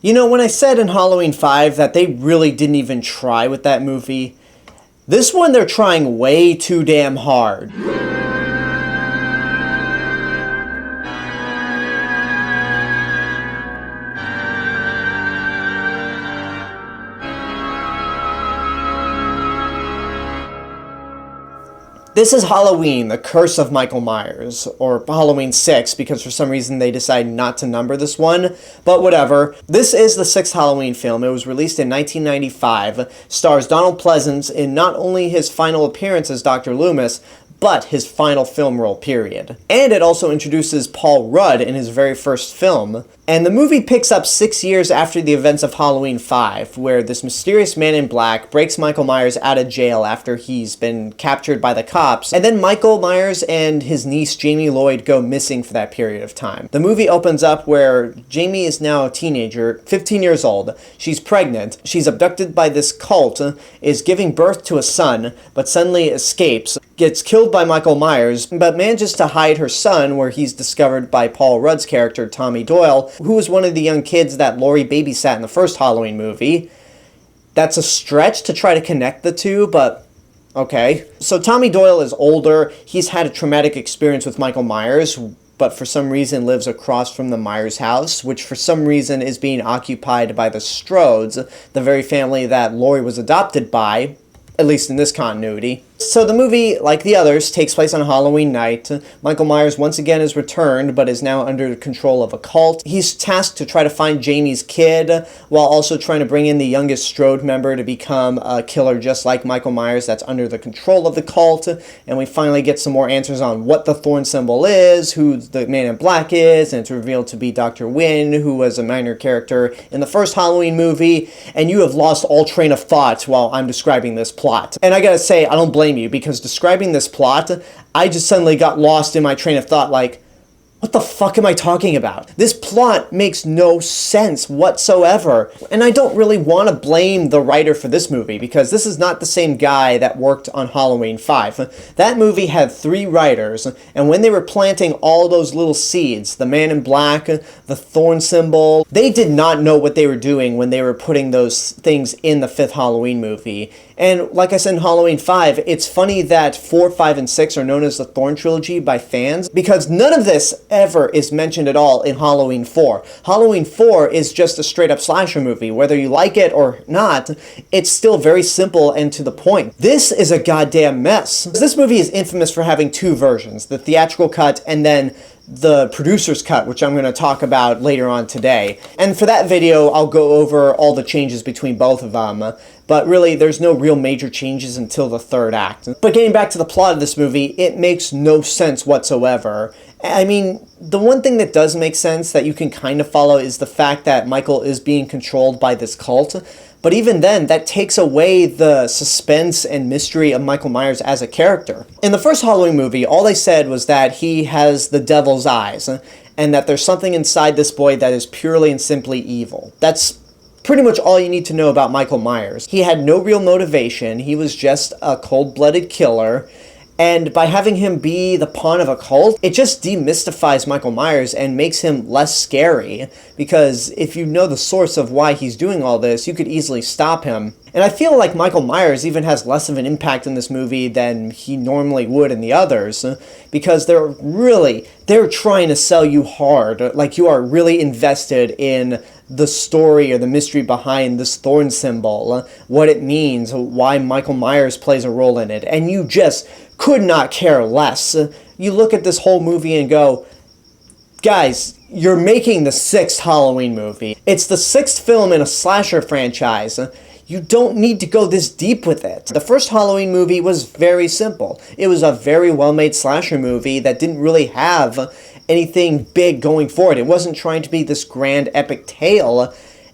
You know, when I said in Halloween 5 that they really didn't even try with that movie, this one they're trying way too damn hard. This is Halloween, The Curse of Michael Myers, or Halloween 6, because for some reason they decided not to number this one, but whatever. This is the sixth Halloween film. It was released in 1995, stars Donald Pleasence in not only his final appearance as Dr. Loomis, but his final film role, period. And it also introduces Paul Rudd in his very first film. And the movie picks up 6 years after the events of Halloween 5, where this mysterious man in black breaks Michael Myers out of jail after he's been captured by the cops, and then Michael Myers and his niece Jamie Lloyd go missing for that period of time. The movie opens up where Jamie is now a teenager, 15 years old. She's pregnant, she's abducted by this cult, is giving birth to a son, but suddenly escapes, gets killed by Michael Myers, but manages to hide her son, where he's discovered by Paul Rudd's character, Tommy Doyle, who was one of the young kids that Laurie babysat in the first Halloween movie. That's a stretch to try to connect the two, but okay. So Tommy Doyle is older, he's had a traumatic experience with Michael Myers, but for some reason lives across from the Myers house, which for some reason is being occupied by the Strodes, the very family that Laurie was adopted by, at least in this continuity. So the movie, like the others, takes place on Halloween night. Michael Myers once again is returned, but is now under the control of a cult. He's tasked to try to find Jamie's kid, while also trying to bring in the youngest Strode member to become a killer just like Michael Myers that's under the control of the cult. And we finally get some more answers on what the thorn symbol is, who the man in black is, and it's revealed to be Dr. Wynn, who was a minor character in the first Halloween movie. And you have lost all train of thought while I'm describing this plot. And I gotta say, I don't blame you, because describing this plot, I just suddenly got lost in my train of thought, like, what the fuck am I talking about? This plot makes no sense whatsoever. And I don't really want to blame the writer for this movie, because this is not the same guy that worked on Halloween 5. That movie had 3 writers, and when they were planting all those little seeds, the man in black, the thorn symbol, they did not know what they were doing when they were putting those things in the 5th Halloween movie. And like I said in Halloween 5, it's funny that 4, 5, and 6 are known as the Thorn Trilogy by fans, because none of this ever is mentioned at all in Halloween 4. Halloween 4 is just a straight-up slasher movie. Whether you like it or not, it's still very simple and to the point. This is a goddamn mess. This movie is infamous for having 2 versions, the theatrical cut and then the producer's cut, which I'm going to talk about later on today. And for that video, I'll go over all the changes between both of them. But really, there's no real major changes until the 3rd act. But getting back to the plot of this movie, it makes no sense whatsoever. I mean, the one thing that does make sense that you can kind of follow is the fact that Michael is being controlled by this cult. But even then, that takes away the suspense and mystery of Michael Myers as a character. In the first Halloween movie, all they said was that he has the devil's eyes, and that there's something inside this boy that is purely and simply evil. That's pretty much all you need to know about Michael Myers. He had no real motivation, he was just a cold-blooded killer, and by having him be the pawn of a cult, it just demystifies Michael Myers and makes him less scary, because if you know the source of why he's doing all this, you could easily stop him. And I feel like Michael Myers even has less of an impact in this movie than he normally would in the others, because they're trying to sell you hard, like you are really invested in the story or the mystery behind this thorn symbol, what it means, why Michael Myers plays a role in it, and you just could not care less. You look at this whole movie and go, guys, you're making the 6th Halloween movie. It's the 6th film in a slasher franchise. You don't need to go this deep with it. The first Halloween movie was very simple. It was a very well-made slasher movie that didn't really have anything big going for it. It wasn't trying to be this grand epic tale,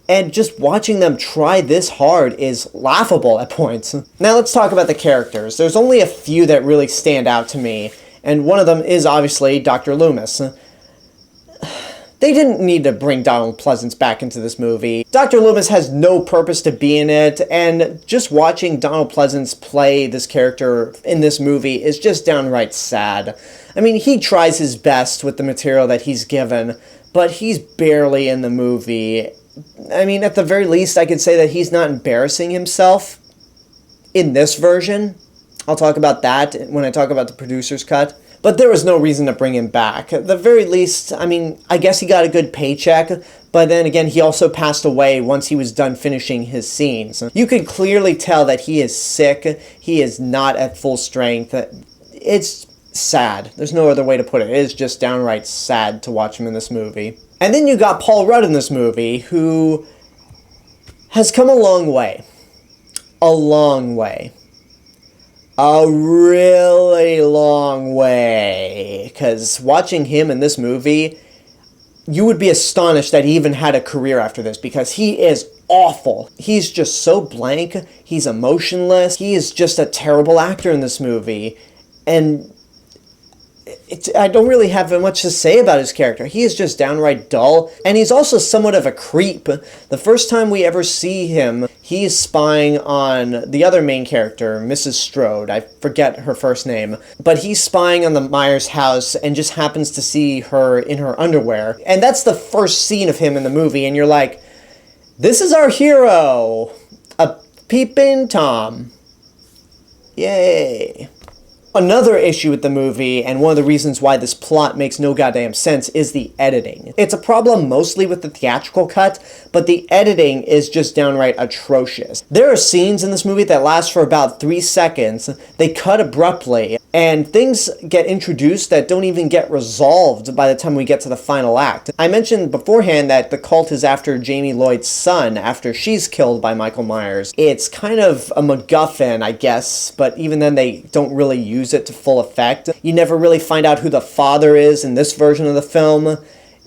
and just watching them try this hard is laughable at points. Now let's talk about the characters. There's only a few that really stand out to me, and one of them is obviously Dr. Loomis. They didn't need to bring Donald Pleasence back into this movie. Dr. Loomis has no purpose to be in it, and just watching Donald Pleasence play this character in this movie is just downright sad. I mean, he tries his best with the material that he's given, but he's barely in the movie. I mean, at the very least, I could say that he's not embarrassing himself in this version. I'll talk about that when I talk about the producer's cut. But there was no reason to bring him back. At the very least, I mean, I guess he got a good paycheck, but then again, he also passed away once he was done finishing his scenes. You could clearly tell that he is sick. He is not at full strength. It's sad. There's no other way to put it. It is just downright sad to watch him in this movie. And then you got Paul Rudd in this movie, who has come a long way. A long way. A really long way. Because watching him in this movie, you would be astonished that he even had a career after this, because he is awful. He's just so blank. He's emotionless. He is just a terrible actor in this movie. And I don't really have much to say about his character. He is just downright dull, and he's also somewhat of a creep. The first time we ever see him, he's spying on the other main character, Mrs. Strode. I forget her first name. But he's spying on the Myers house and just happens to see her in her underwear. And that's the first scene of him in the movie, and you're like, this is our hero! A peeping Tom. Yay. Another issue with the movie, and one of the reasons why this plot makes no goddamn sense, is the editing. It's a problem mostly with the theatrical cut, but the editing is just downright atrocious. There are scenes in this movie that last for about 3 seconds, they cut abruptly, and things get introduced that don't even get resolved by the time we get to the final act. I mentioned beforehand that the cult is after Jamie Lloyd's son after she's killed by Michael Myers. It's kind of a MacGuffin, I guess, but even then they don't really use it to full effect. You never really find out who the father is in this version of the film.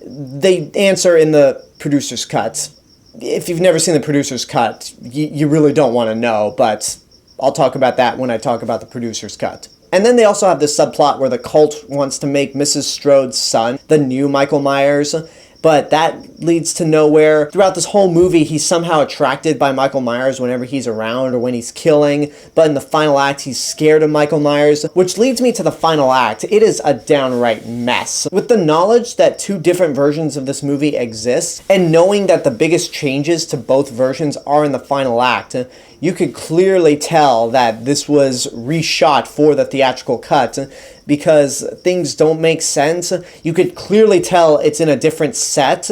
They answer in the producer's cut. If you've never seen the producer's cut, you really don't want to know, but I'll talk about that when I talk about the producer's cut. And then they also have this subplot where the cult wants to make Mrs. Strode's son the new Michael Myers, but that leads to nowhere. Throughout this whole movie, he's somehow attracted by Michael Myers whenever he's around or when he's killing, but in the final act, he's scared of Michael Myers, which leads me to the final act. It is a downright mess. With the knowledge that 2 different versions of this movie exist, and knowing that the biggest changes to both versions are in the final act, you could clearly tell that this was reshot for the theatrical cut, because things don't make sense. You could clearly tell it's in a different set,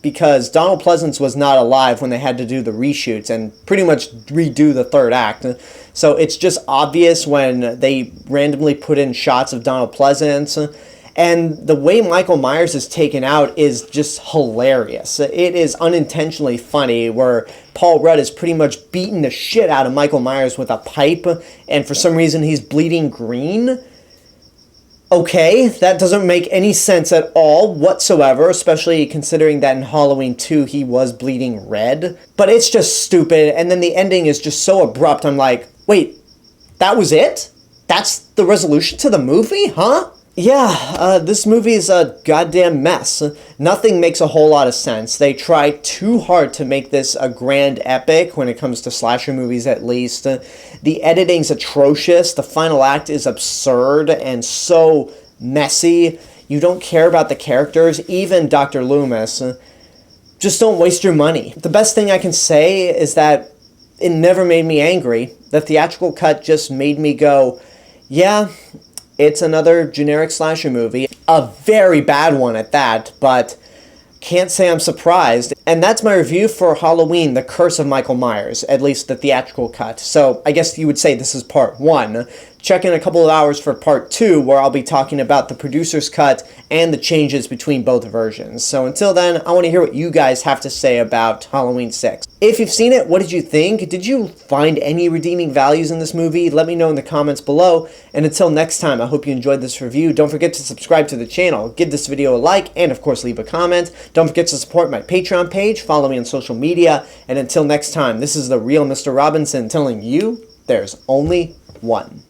because Donald Pleasence was not alive when they had to do the reshoots and pretty much redo the 3rd act. So it's just obvious when they randomly put in shots of Donald Pleasence. And the way Michael Myers is taken out is just hilarious. It is unintentionally funny, where Paul Rudd is pretty much beating the shit out of Michael Myers with a pipe, and for some reason he's bleeding green. Okay, that doesn't make any sense at all whatsoever, especially considering that in Halloween 2 he was bleeding red. But it's just stupid, and then the ending is just so abrupt. I'm like, wait, that was it? That's the resolution to the movie, huh? Yeah, this movie is a goddamn mess. Nothing makes a whole lot of sense. They try too hard to make this a grand epic when it comes to slasher movies, at least. The editing's atrocious. The final act is absurd and so messy. You don't care about the characters, even Dr. Loomis. Just don't waste your money. The best thing I can say is that it never made me angry. The theatrical cut just made me go, yeah, it's another generic slasher movie. A very bad one at that, but can't say I'm surprised. And that's my review for Halloween, The Curse of Michael Myers, at least the theatrical cut. So I guess you would say this is part 1. Check in a couple of hours for part 2, where I'll be talking about the producer's cut and the changes between both versions. So until then, I want to hear what you guys have to say about Halloween 6. If you've seen it, what did you think? Did you find any redeeming values in this movie? Let me know in the comments below. And until next time, I hope you enjoyed this review. Don't forget to subscribe to the channel, give this video a like, and of course leave a comment. Don't forget to support my Patreon page, follow me on social media, and until next time, this is the real Mr. Robinson telling you there's only one.